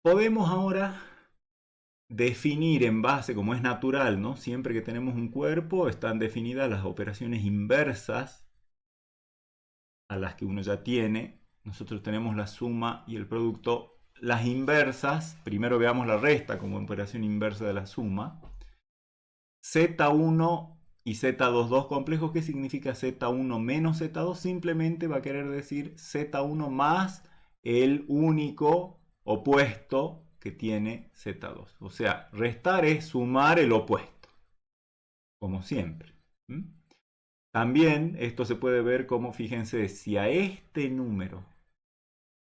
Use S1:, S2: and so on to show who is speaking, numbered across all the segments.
S1: Podemos ahora definir en base, como es natural, ¿no? Siempre que tenemos un cuerpo están definidas las operaciones inversas a las que uno ya tiene. Nosotros tenemos la suma y el producto. Las inversas, primero veamos la resta como operación inversa de la suma. Z1 y Z2, dos complejos. ¿Qué significa Z1 menos Z2? Simplemente va a querer decir Z1 más el único opuesto que tiene Z2. O sea, restar es sumar el opuesto, como siempre. También esto se puede ver como, fíjense, si a este número,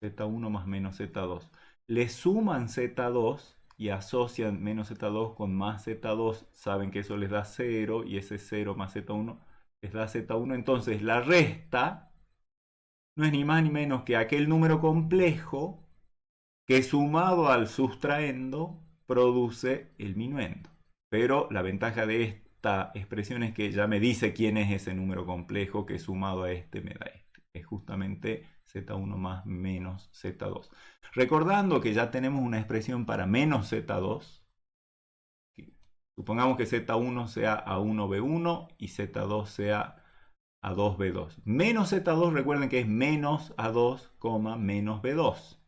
S1: Z1 más menos Z2, le suman Z2 y asocian menos Z2 con más Z2, saben que eso les da 0 y ese 0 más Z1 les da Z1. Entonces la resta no es ni más ni menos que aquel número complejo que sumado al sustraendo produce el minuendo. Pero la ventaja de esta expresión es que ya me dice quién es ese número complejo que sumado a este me da este. Es justamente Z1 más menos Z2. Recordando que ya tenemos una expresión para menos Z2. Supongamos que Z1 sea A1B1 y Z2 sea A2B2. Menos Z2, recuerden que es menos A2, menos B2.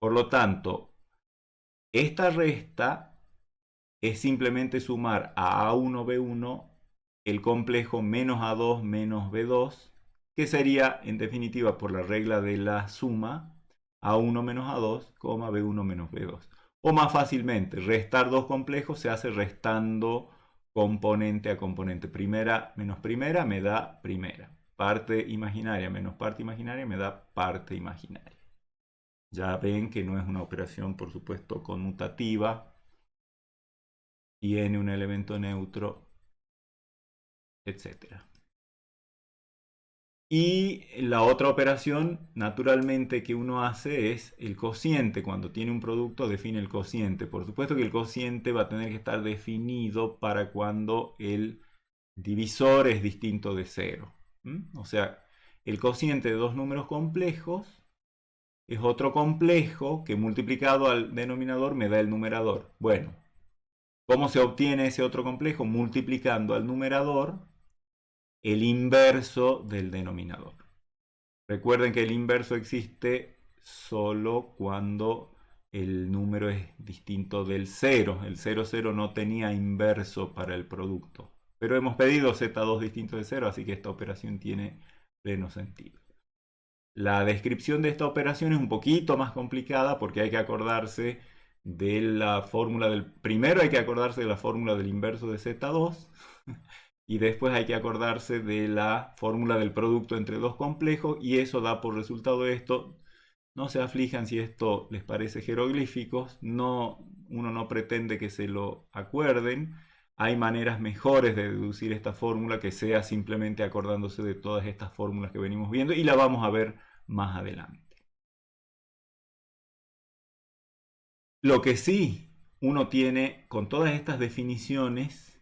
S1: Por lo tanto, esta resta es simplemente sumar a A1B1 el complejo menos A2 menos B2, que sería, en definitiva, por la regla de la suma, A1 menos A2, B1 menos B2. O más fácilmente, restar dos complejos se hace restando componente a componente. Primera menos primera me da primera. Parte imaginaria menos parte imaginaria me da parte imaginaria. Ya ven que no es una operación, por supuesto, conmutativa. Tiene un elemento neutro, etcétera. Y la otra operación, naturalmente, que uno hace es el cociente. Cuando tiene un producto, define el cociente. Por supuesto que el cociente va a tener que estar definido para cuando el divisor es distinto de cero. O sea, el cociente de dos números complejos es otro complejo que multiplicado al denominador me da el numerador. Bueno, ¿cómo se obtiene ese otro complejo? Multiplicando al numerador el inverso del denominador. Recuerden que el inverso existe solo cuando el número es distinto del 0. El 0, 0 no tenía inverso para el producto. Pero hemos pedido Z2 distinto de 0, así que esta operación tiene pleno sentido. La descripción de esta operación es un poquito más complicada porque hay que acordarse de la fórmula del... Primero hay que acordarse de la fórmula del inverso de Z2 y después hay que acordarse de la fórmula del producto entre dos complejos y eso da por resultado esto. No se aflijan si esto les parece jeroglíficos, no, uno no pretende que se lo acuerden. Hay maneras mejores de deducir esta fórmula que sea simplemente acordándose de todas estas fórmulas que venimos viendo y la vamos a ver más adelante. Lo que sí, uno tiene con todas estas definiciones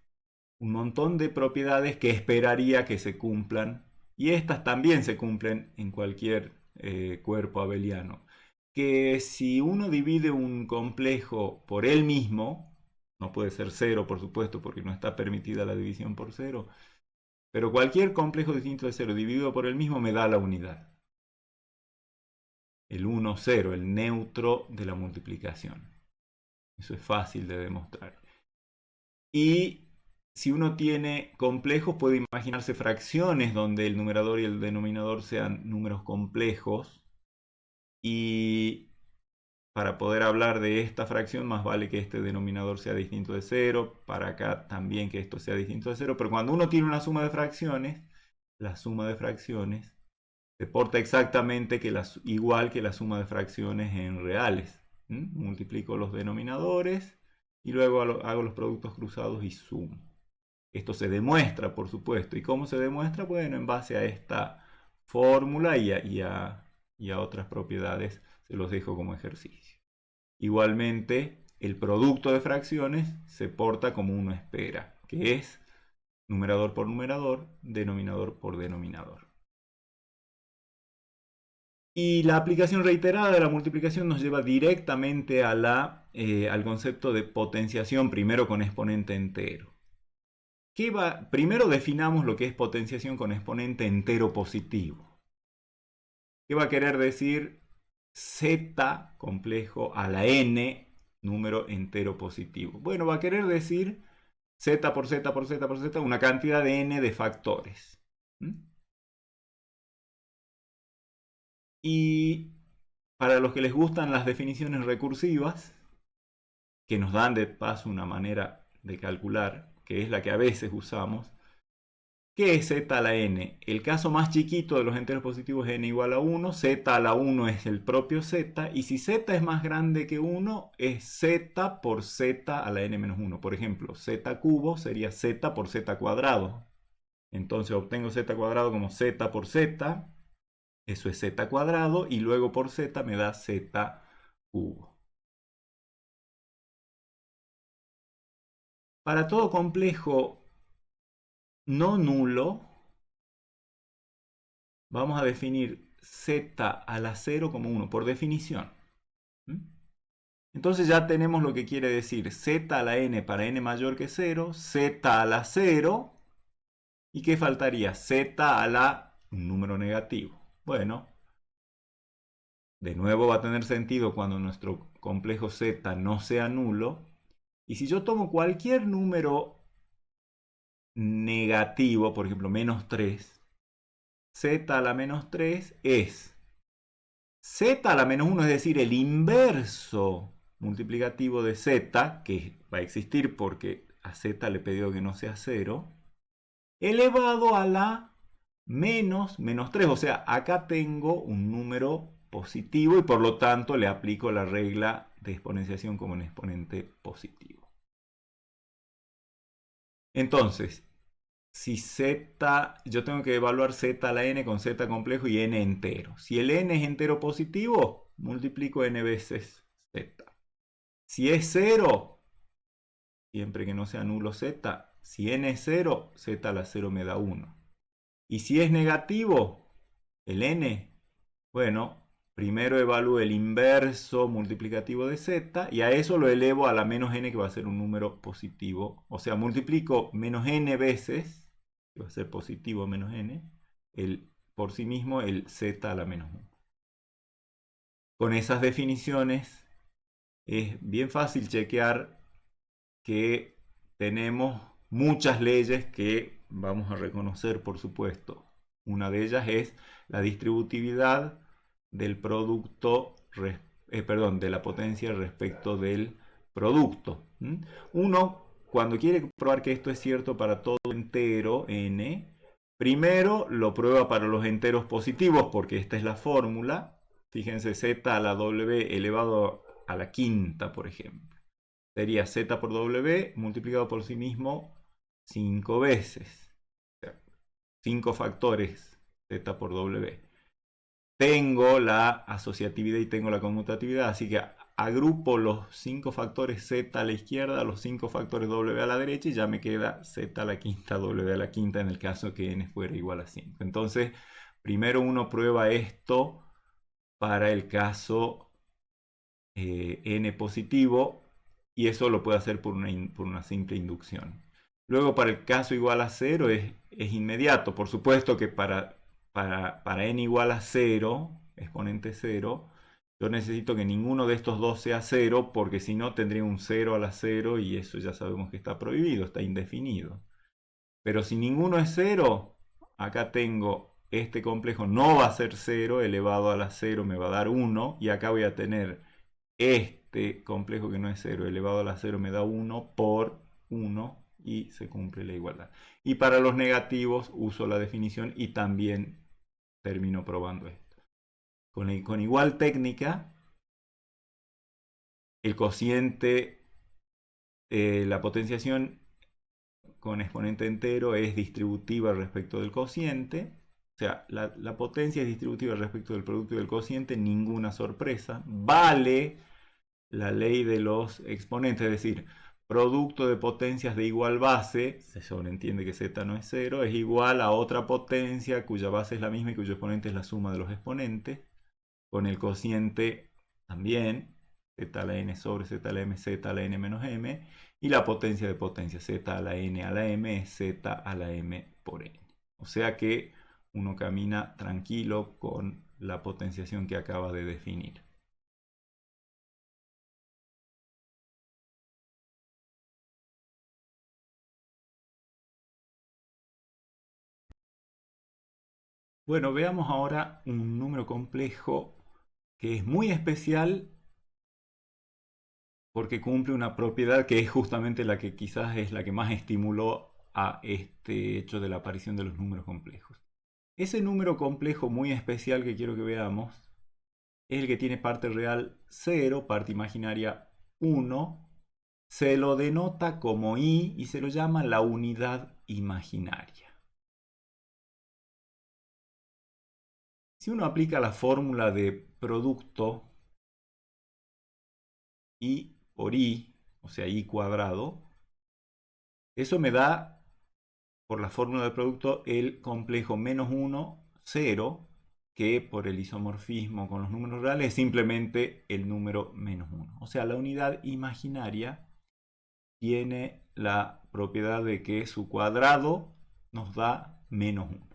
S1: un montón de propiedades que esperaría que se cumplan y estas también se cumplen en cualquier cuerpo abeliano. Que si uno divide un complejo por él mismo, no puede ser cero por supuesto porque no está permitida la división por cero, pero cualquier complejo distinto de cero dividido por él mismo me da la unidad. El 1, 0, el neutro de la multiplicación. Eso es fácil de demostrar. Y si uno tiene complejos, puede imaginarse fracciones donde el numerador y el denominador sean números complejos. Y para poder hablar de esta fracción, más vale que este denominador sea distinto de 0. Para acá también que esto sea distinto de 0. Pero cuando uno tiene una suma de fracciones, la suma de fracciones se porta exactamente igual que la suma de fracciones en reales. Multiplico los denominadores y luego hago los productos cruzados y sumo. Esto se demuestra, por supuesto. ¿Y cómo se demuestra? Bueno, en base a esta fórmula y a otras propiedades se los dejo como ejercicio. Igualmente, el producto de fracciones se porta como uno espera, que es numerador por numerador, denominador por denominador. Y la aplicación reiterada de la multiplicación nos lleva directamente a al concepto de potenciación, primero con exponente entero. Primero definamos lo que es potenciación con exponente entero positivo. ¿Qué va a querer decir z complejo a la n número entero positivo? Bueno, va a querer decir z por z por z por z, una cantidad de n de factores. Y para los que les gustan las definiciones recursivas, que nos dan de paso una manera de calcular, que es la que a veces usamos, ¿qué es z a la n? El caso más chiquito de los enteros positivos es n igual a 1, z a la 1 es el propio z, y si z es más grande que 1, es z por z a la n menos 1. Por ejemplo, z cubo sería z por z cuadrado. Entonces obtengo z cuadrado como z por z, eso es z cuadrado, y luego por z me da z cubo. Para todo complejo no nulo, vamos a definir z a la 0 como 1, por definición. Entonces ya tenemos lo que quiere decir z a la n para n mayor que 0, z a la 0, ¿y qué faltaría? Z a la un número negativo. Bueno, de nuevo va a tener sentido cuando nuestro complejo z no sea nulo. Y si yo tomo cualquier número negativo, por ejemplo, menos 3, z a la menos 3 es z a la menos 1, es decir, el inverso multiplicativo de z, que va a existir porque a z le he pedido que no sea 0, elevado a la menos 3. O sea, acá tengo un número positivo y por lo tanto le aplico la regla de exponenciación como un exponente positivo. Entonces, si z, yo tengo que evaluar z a la n con z complejo y n entero. Si el n es entero positivo, multiplico n veces z. Si es 0, siempre que no sea nulo z, si n es 0, z a la 0 me da 1. Y si es negativo, el n, bueno, primero evalúo el inverso multiplicativo de z y a eso lo elevo a la menos n, que va a ser un número positivo. O sea, multiplico menos n veces, que va a ser positivo menos n, por sí mismo el z a la menos 1. Con esas definiciones es bien fácil chequear que tenemos muchas leyes que vamos a reconocer, por supuesto. Una de ellas es la distributividad del producto, de la potencia respecto del producto. Uno, cuando quiere probar que esto es cierto para todo entero n, primero lo prueba para los enteros positivos, porque esta es la fórmula. Fíjense, z a la w elevado a la quinta, por ejemplo. Sería z por w multiplicado por sí mismo 5 veces. O sea, 5 factores z por w. Tengo la asociatividad y tengo la conmutatividad, así que agrupo los 5 factores z a la izquierda, los 5 factores w a la derecha y ya me queda z a la quinta, w a la quinta en el caso que n fuera igual a 5. Entonces, primero uno prueba esto para el caso n positivo y eso lo puede hacer por una simple inducción. Luego, para el caso igual a 0 es inmediato. Por supuesto que para n igual a 0, exponente 0, yo necesito que ninguno de estos dos sea 0, porque si no tendría un 0 a la 0 y eso ya sabemos que está prohibido, está indefinido. Pero si ninguno es 0, acá tengo este complejo no va a ser 0, elevado a la 0 me va a dar 1, y acá voy a tener este complejo que no es 0 elevado a la 0 me da 1 por 1 y se cumple la igualdad. Y para los negativos uso la definición y también termino probando esto. Con igual técnica, el cociente, la potenciación con exponente entero es distributiva respecto del cociente. O sea, la potencia es distributiva respecto del producto y del cociente, ninguna sorpresa. Vale la ley de los exponentes, es decir, producto de potencias de igual base, se sobreentiende que z no es 0, es igual a otra potencia cuya base es la misma y cuyo exponente es la suma de los exponentes. con el cociente también, z a la n sobre z a la m, z a la n menos m, y la potencia de potencia, z a la n a la m es z a la m por n. O sea que uno camina tranquilo con la potenciación que acaba de definir. Bueno, veamos ahora un número complejo que es muy especial porque cumple una propiedad que es justamente la que quizás es la que más estimuló a este hecho de la aparición de los números complejos. Ese número complejo muy especial que quiero que veamos es el que tiene parte real 0, parte imaginaria 1. Se lo denota como i y se lo llama la unidad imaginaria. Si uno aplica la fórmula de producto i por i, o sea, i cuadrado, eso me da, por la fórmula de producto, el complejo menos 1, 0, que por el isomorfismo con los números reales es simplemente el número menos 1. O sea, la unidad imaginaria tiene la propiedad de que su cuadrado nos da menos 1.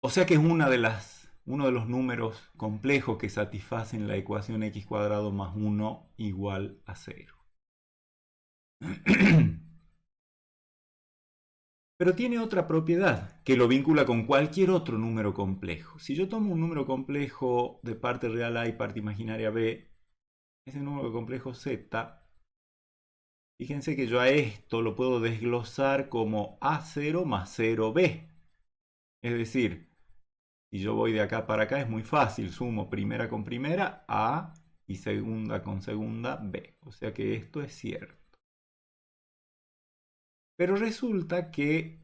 S1: O sea que es uno de los números complejos que satisfacen la ecuación x cuadrado más 1 igual a 0. Pero tiene otra propiedad que lo vincula con cualquier otro número complejo. Si yo tomo un número complejo de parte real a y parte imaginaria b, ese número complejo z, fíjense que yo a esto lo puedo desglosar como a0 más 0b. Es decir, si yo voy de acá para acá es muy fácil, sumo primera con primera a y segunda con segunda b. O sea que esto es cierto. Pero resulta que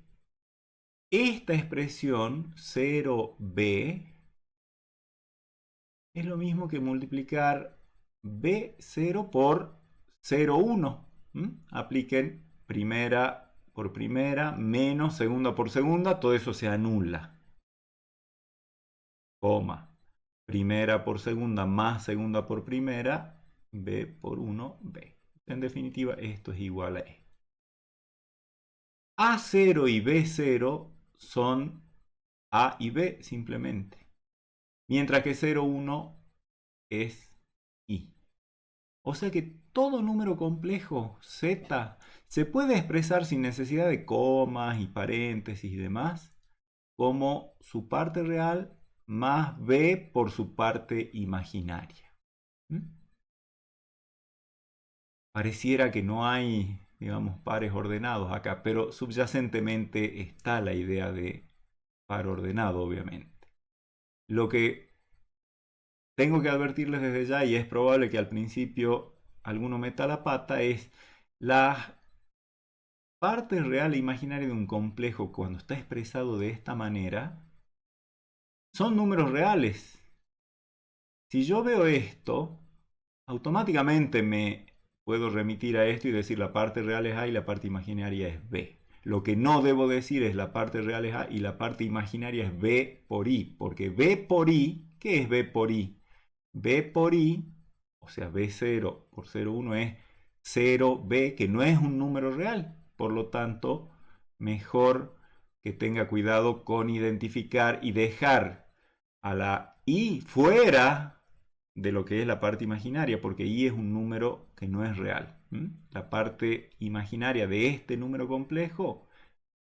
S1: esta expresión 0b es lo mismo que multiplicar b0 por 0,1. Apliquen primera por primera menos segunda por segunda, todo eso se anula. Coma. Primera por segunda más segunda por primera, b por 1, b. En definitiva, esto es igual a e. A0 y B0 son A y B simplemente. Mientras que 0, 1 es I. O sea que todo número complejo Z se puede expresar sin necesidad de comas y paréntesis y demás como su parte real más B por su parte imaginaria. Pareciera que no hay, digamos, pares ordenados acá, pero subyacentemente está la idea de par ordenado, obviamente. Lo que tengo que advertirles desde ya, y es probable que al principio alguno meta la pata, es la parte real e imaginaria de un complejo cuando está expresado de esta manera, son números reales. Si yo veo esto, automáticamente me puedo remitir a esto y decir la parte real es A y la parte imaginaria es B. Lo que no debo decir es la parte real es A y la parte imaginaria es B por I. Porque B por I, ¿qué es B por I? B por I, o sea, B0 por 0,1 es 0B, que no es un número real. Por lo tanto, mejor que tenga cuidado con identificar y dejar a la I fuera de lo que es la parte imaginaria, porque I es un número que no es real. La parte imaginaria de este número complejo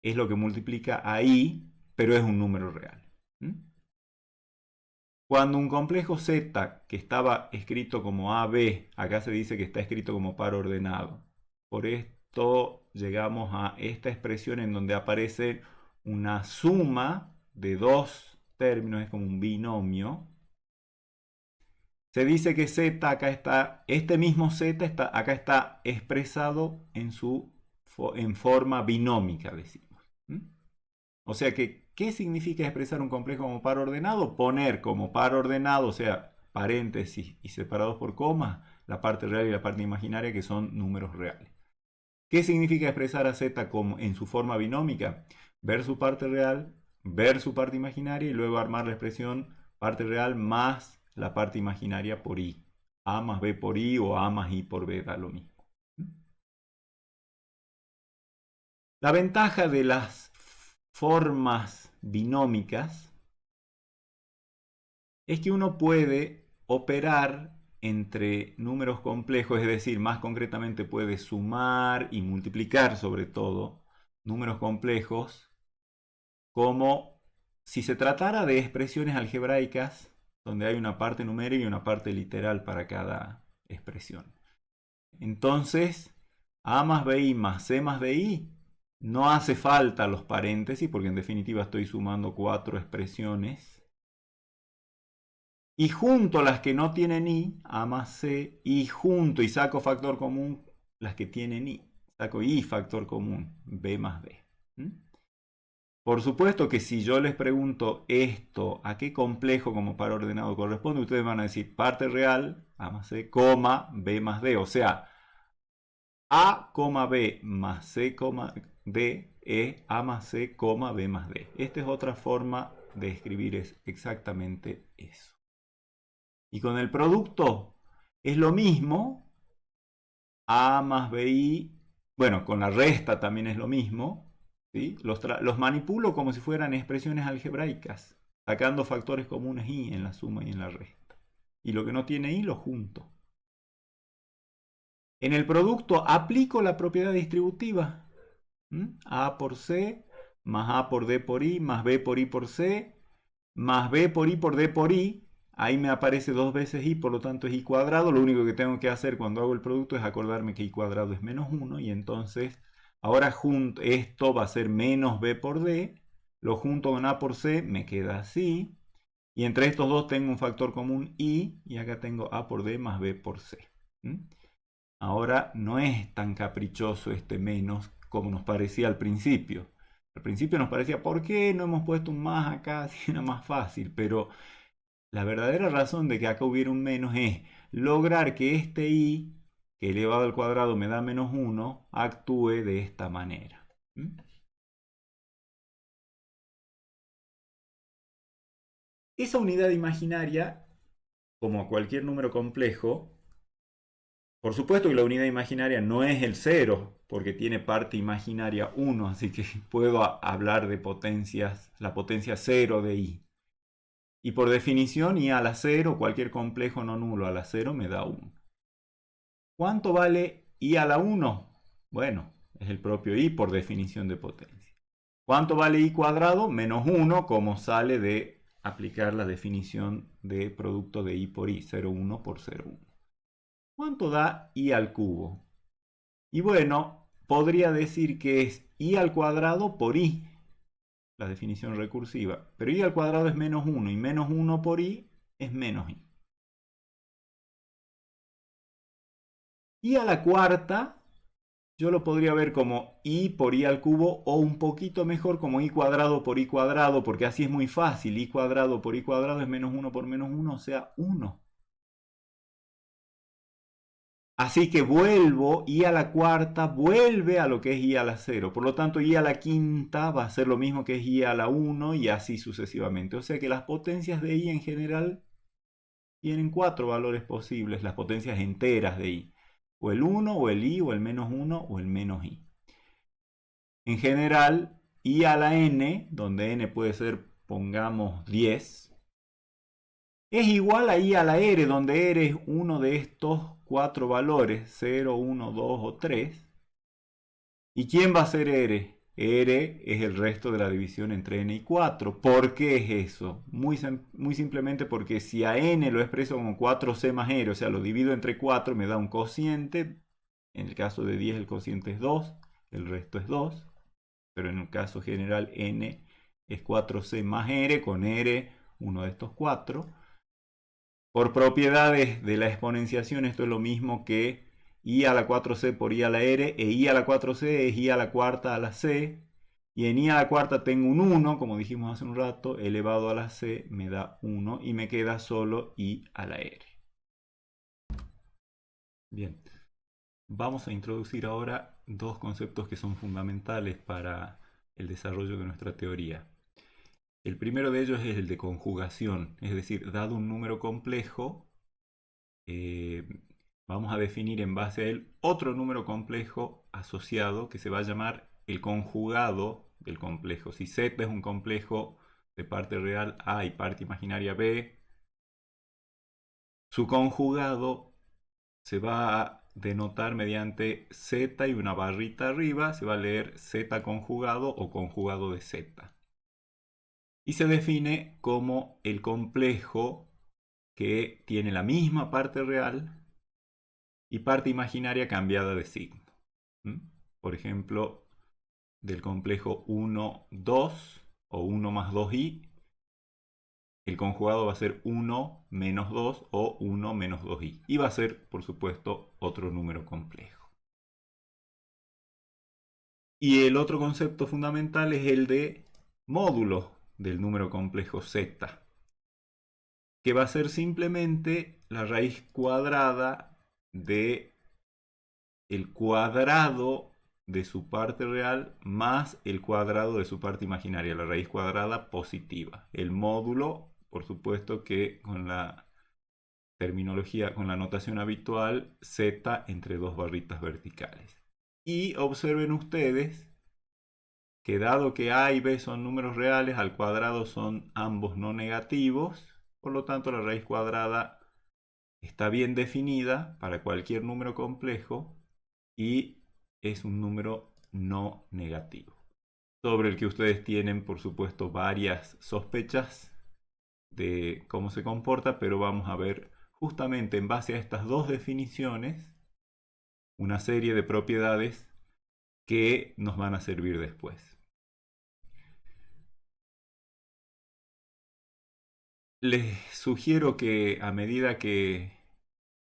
S1: es lo que multiplica a I, pero es un número real. Cuando un complejo Z, que estaba escrito como AB, acá se dice que está escrito como par ordenado. Por esto llegamos a esta expresión en donde aparece una suma de dos términos, es como un binomio. Se dice que Z acá está, este mismo Z acá está expresado en forma binómica, decimos. O sea que, ¿qué significa expresar un complejo como par ordenado? Poner como par ordenado, o sea, paréntesis y separados por comas, la parte real y la parte imaginaria, que son números reales. ¿Qué significa expresar a Z como en su forma binómica? Ver su parte real ver su parte imaginaria y luego armar la expresión parte real más la parte imaginaria por i. A más b por i o a más i por b da lo mismo. La ventaja de las formas binómicas es que uno puede operar entre números complejos, es decir, más concretamente puede sumar y multiplicar sobre todo números complejos, como si se tratara de expresiones algebraicas donde hay una parte numérica y una parte literal para cada expresión. Entonces, a más bi más c más di no hace falta los paréntesis porque en definitiva estoy sumando 4 expresiones. Y junto a las que no tienen i, a más c, y junto y saco factor común las que tienen i. Saco i factor común, b más b. Por supuesto que si yo les pregunto esto, ¿a qué complejo como par ordenado corresponde? Ustedes van a decir parte real, a más c, coma, b más d. O sea, a, b más c, d es a más c, b más d. Esta es otra forma de escribir exactamente eso. Y con el producto es lo mismo. A más bi, bueno, con la resta también es lo mismo. ¿Sí? Los manipulo como si fueran expresiones algebraicas, sacando factores comunes i en la suma y en la resta. Y lo que no tiene i lo junto. En el producto aplico la propiedad distributiva. A por c, más a por d por i, más b por i por c, más b por i por d por i. Ahí me aparece 2 veces i, por lo tanto es i cuadrado. Lo único que tengo que hacer cuando hago el producto es acordarme que i cuadrado es menos 1. Y entonces, ahora esto va a ser menos b por d. Lo junto con a por c, me queda así. Y entre estos dos tengo un factor común i. Y acá tengo a por d más b por c. Ahora no es tan caprichoso este menos como nos parecía al principio. Al principio nos parecía, ¿por qué no hemos puesto un más acá si era más fácil? Pero la verdadera razón de que acá hubiera un menos es lograr que este i, que elevado al cuadrado me da menos 1, actúe de esta manera. Esa unidad imaginaria, como cualquier número complejo, por supuesto que la unidad imaginaria no es el 0, porque tiene parte imaginaria 1, así que puedo hablar de potencias, la potencia 0 de i. Y por definición, i a la 0, cualquier complejo no nulo a la 0 me da 1. ¿Cuánto vale i a la 1? Bueno, es el propio i por definición de potencia. ¿Cuánto vale i cuadrado? Menos 1, como sale de aplicar la definición de producto de i por i, 0,1 por 0,1. ¿Cuánto da i al cubo? Y bueno, podría decir que es i al cuadrado por i, la definición recursiva. Pero i al cuadrado es menos 1 y menos 1 por i es menos i. I a la cuarta yo lo podría ver como i por i al cubo o un poquito mejor como i cuadrado por i cuadrado, porque así es muy fácil. I cuadrado por i cuadrado es menos 1 por menos 1, o sea 1. Así que vuelvo, i a la cuarta vuelve a lo que es i a la 0. Por lo tanto, i a la quinta va a ser lo mismo que es i a la 1 y así sucesivamente. O sea que las potencias de i en general tienen 4 valores posibles, las potencias enteras de i. O el 1, o el i, o el menos 1, o el menos i. En general, i a la n, donde n puede ser, pongamos, 10, es igual a i a la r, donde r es uno de estos 4 valores, 0, 1, 2 o 3. ¿Y quién va a ser r? R es el resto de la división entre n y 4. ¿Por qué es eso? Muy simplemente porque si a n lo expreso como 4c más r, o sea, lo divido entre 4, me da un cociente. En el caso de 10 el cociente es 2, el resto es 2. Pero en el caso general n es 4c más r, con r uno de estos 4. Por propiedades de la exponenciación, esto es lo mismo que i a la 4c por i a la r, e i a la 4c es i a la cuarta a la c, y en i a la cuarta tengo un 1, como dijimos hace un rato, elevado a la c me da 1, y me queda solo i a la r. Bien, vamos a introducir ahora dos conceptos que son fundamentales para el desarrollo de nuestra teoría. El primero de ellos es el de conjugación, es decir, dado un número complejo, eh, vamos a definir en base a él otro número complejo asociado que se va a llamar el conjugado del complejo. Si Z es un complejo de parte real A y parte imaginaria B, su conjugado se va a denotar mediante Z y una barrita arriba, se va a leer Z conjugado o conjugado de Z. Y se define como el complejo que tiene la misma parte real y parte imaginaria cambiada de signo. Por ejemplo, del complejo 1, 2 o 1 más 2i, el conjugado va a ser 1 menos 2 o 1 menos 2i. Y va a ser, por supuesto, otro número complejo. Y el otro concepto fundamental es el de módulo del número complejo z, que va a ser simplemente la raíz cuadrada de el cuadrado de su parte real más el cuadrado de su parte imaginaria, la raíz cuadrada positiva. El módulo, por supuesto que con la terminología, con la notación habitual, z entre dos barritas verticales. Y observen ustedes que dado que A y B son números reales, al cuadrado son ambos no negativos, por lo tanto la raíz cuadrada está bien definida para cualquier número complejo y es un número no negativo, sobre el que ustedes tienen, por supuesto, varias sospechas de cómo se comporta, pero vamos a ver justamente en base a estas dos definiciones una serie de propiedades que nos van a servir después. Les sugiero que a medida que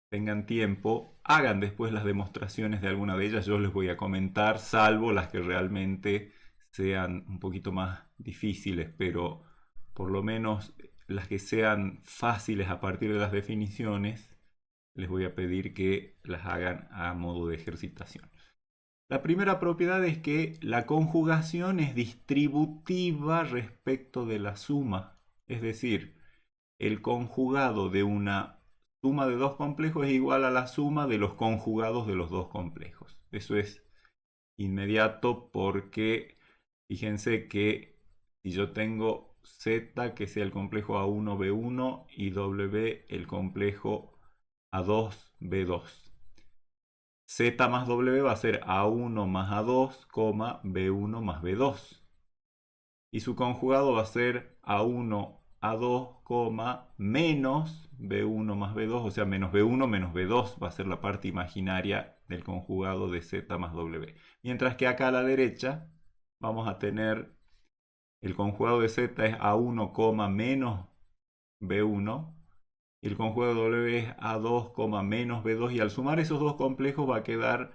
S1: tengan tiempo, hagan después las demostraciones de alguna de ellas. Yo les voy a comentar, salvo las que realmente sean un poquito más difíciles, pero por lo menos las que sean fáciles a partir de las definiciones, les voy a pedir que las hagan a modo de ejercitación. La primera propiedad es que la conjugación es distributiva respecto de la suma, es decir, el conjugado de una suma de dos complejos es igual a la suma de los conjugados de los dos complejos. Eso es inmediato porque fíjense que si yo tengo Z que sea el complejo A1B1 y W el complejo A2B2, Z más W va a ser A1 más A2, B1 más B2. Y su conjugado va a ser A1, A2, menos B1 más B2, o sea, menos B1 menos B2 va a ser la parte imaginaria del conjugado de Z más W. Mientras que acá a la derecha vamos a tener el conjugado de Z es A1, menos B1 y el conjugado de W es A2, menos B2 y al sumar esos dos complejos va a quedar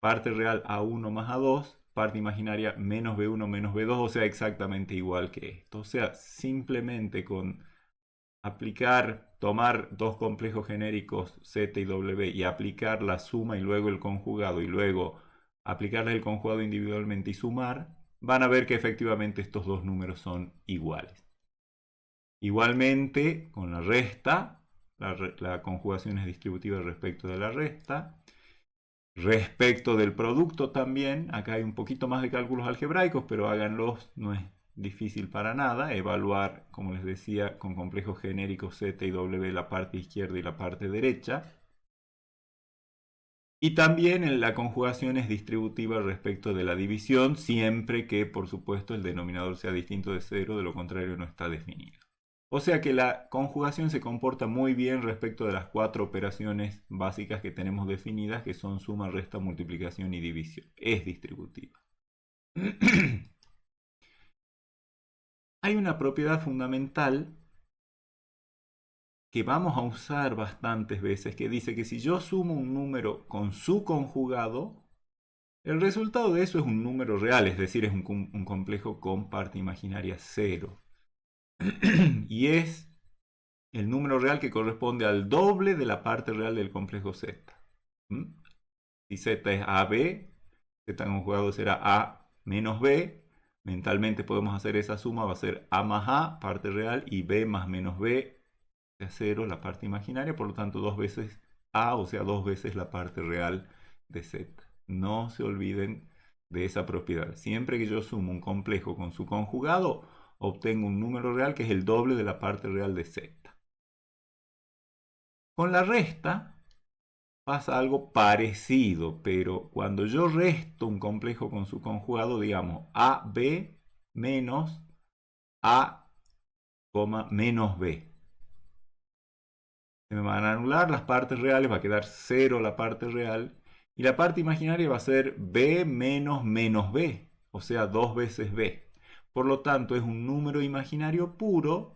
S1: parte real A1 más A2, parte imaginaria menos B1 menos B2, o sea, exactamente igual que esto. O sea, simplemente con tomar dos complejos genéricos Z y W y aplicar la suma y luego el conjugado y luego aplicarle el conjugado individualmente y sumar, van a ver que efectivamente estos dos números son iguales. Igualmente, con la resta, la conjugación es distributiva respecto de la resta. Respecto del producto también, acá hay un poquito más de cálculos algebraicos, pero háganlos, no es difícil para nada. Evaluar, como les decía, con complejos genéricos Z y W la parte izquierda y la parte derecha. Y también la conjugación es distributiva respecto de la división, siempre que, por supuesto, el denominador sea distinto de 0, de lo contrario no está definido. O sea que la conjugación se comporta muy bien respecto de las cuatro operaciones básicas que tenemos definidas, que son suma, resta, multiplicación y división. Es distributiva. Hay una propiedad fundamental que vamos a usar bastantes veces, que dice que si yo sumo un número con su conjugado, el resultado de eso es un número real, es decir, es un complejo con parte imaginaria 0. Y es el número real que corresponde al doble de la parte real del complejo Z. Si Z es AB, Z conjugado será A menos B, mentalmente podemos hacer esa suma, va a ser A más A, parte real, y B más menos B, o sea 0, la parte imaginaria, por lo tanto 2 veces A, o sea 2 veces la parte real de Z. No se olviden de esa propiedad. Siempre que yo sumo un complejo con su conjugado, obtengo un número real que es el doble de la parte real de Z. Con la resta pasa algo parecido, pero cuando yo resto un complejo con su conjugado, digamos AB menos A, menos B. Se me van a anular las partes reales, va a quedar 0 la parte real. Y la parte imaginaria va a ser B menos menos B, o sea 2 veces B. Por lo tanto es un número imaginario puro,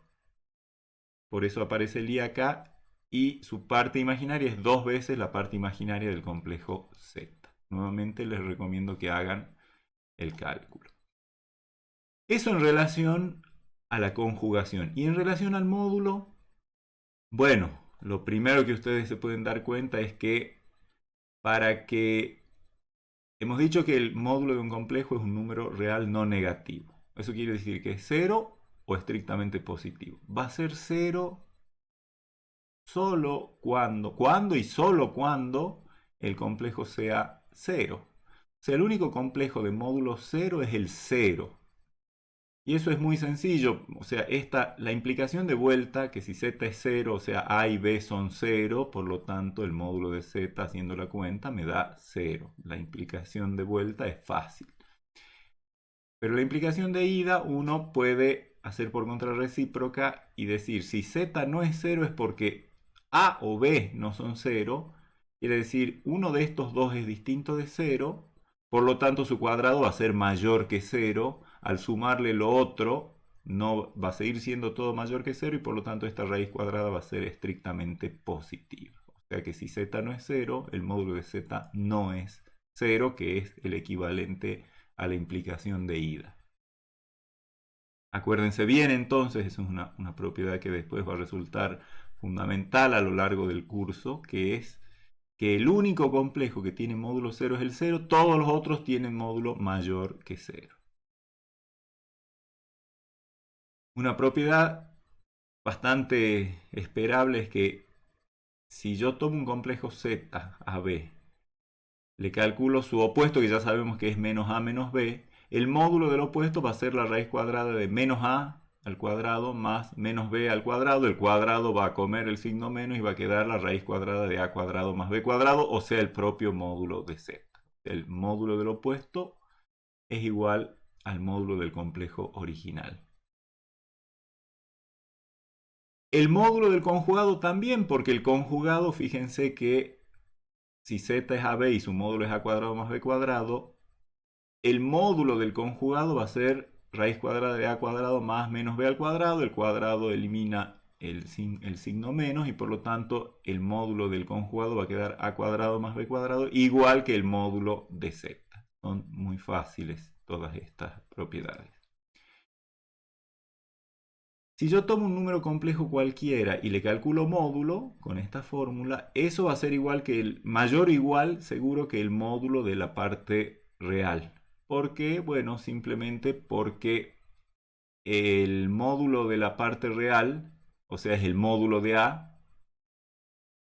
S1: por eso aparece el I acá, y su parte imaginaria es 2 veces la parte imaginaria del complejo Z. Nuevamente les recomiendo que hagan el cálculo. Eso en relación a la conjugación. Y en relación al módulo, bueno, lo primero que ustedes se pueden dar cuenta es que hemos dicho que el módulo de un complejo es un número real no negativo. Eso quiere decir que es 0 o estrictamente positivo. Va a ser 0 solo cuando y solo cuando el complejo sea 0. O sea, el único complejo de módulo 0 es el 0. Y eso es muy sencillo, o sea, la implicación de vuelta, que si z es 0, o sea, a y b son 0, por lo tanto el módulo de z haciendo la cuenta me da 0. La implicación de vuelta es fácil. Pero la implicación de ida uno puede hacer por contrarrecíproca y decir, si z no es 0 es porque a o b no son 0, quiere decir, uno de estos dos es distinto de 0, por lo tanto su cuadrado va a ser mayor que 0, al sumarle lo otro no va a seguir siendo todo mayor que 0 y por lo tanto esta raíz cuadrada va a ser estrictamente positiva. O sea que si z no es 0, el módulo de z no es 0, que es el equivalente a la implicación de ida. Acuérdense bien entonces, eso es una propiedad que después va a resultar fundamental a lo largo del curso, que es que el único complejo que tiene módulo 0 es el 0, todos los otros tienen módulo mayor que 0. Una propiedad bastante esperable es que si yo tomo un complejo Z a B, le calculo su opuesto, que ya sabemos que es menos A menos B, el módulo del opuesto va a ser la raíz cuadrada de menos A al cuadrado más menos B al cuadrado. El cuadrado va a comer el signo menos y va a quedar la raíz cuadrada de A cuadrado más B cuadrado, o sea, el propio módulo de Z. El módulo del opuesto es igual al módulo del complejo original. El módulo del conjugado también, porque el conjugado, fíjense que si z es ab y su módulo es a cuadrado más b cuadrado, el módulo del conjugado va a ser raíz cuadrada de a cuadrado más menos b al cuadrado. El cuadrado elimina el signo menos y por lo tanto el módulo del conjugado va a quedar a cuadrado más b cuadrado, igual que el módulo de z. Son muy fáciles todas estas propiedades. Si yo tomo un número complejo cualquiera y le calculo módulo con esta fórmula, eso va a ser igual que el mayor o igual seguro que el módulo de la parte real. ¿Por qué? Bueno, simplemente porque el módulo de la parte real, o sea, es el módulo de A,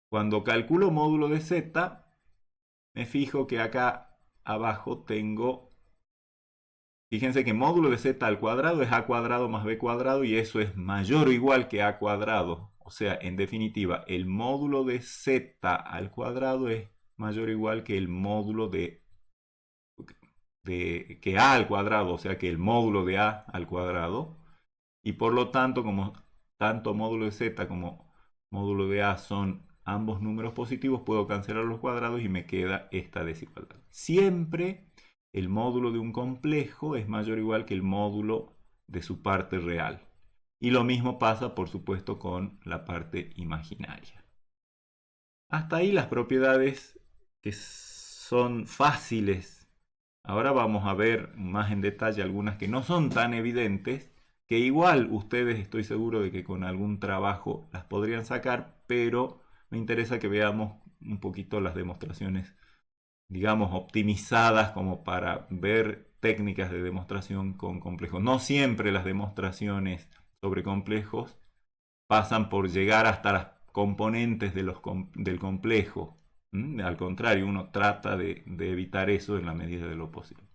S1: cuando calculo módulo de Z, me fijo que acá abajo tengo, fíjense que módulo de z al cuadrado es a cuadrado más b cuadrado y eso es mayor o igual que a cuadrado. O sea, en definitiva, el módulo de z al cuadrado es mayor o igual que el módulo que a al cuadrado, o sea, que el módulo de a al cuadrado. Y por lo tanto, como tanto módulo de z como módulo de a son ambos números positivos, puedo cancelar los cuadrados y me queda esta desigualdad. Siempre el módulo de un complejo es mayor o igual que el módulo de su parte real. Y lo mismo pasa, por supuesto, con la parte imaginaria. Hasta ahí las propiedades que son fáciles. Ahora vamos a ver más en detalle algunas que no son tan evidentes, que igual ustedes estoy seguro de que con algún trabajo las podrían sacar, pero me interesa que veamos un poquito las demostraciones, digamos, optimizadas como para ver técnicas de demostración con complejos. No siempre las demostraciones sobre complejos pasan por llegar hasta las componentes del complejo. Al contrario, uno trata de evitar eso en la medida de lo posible.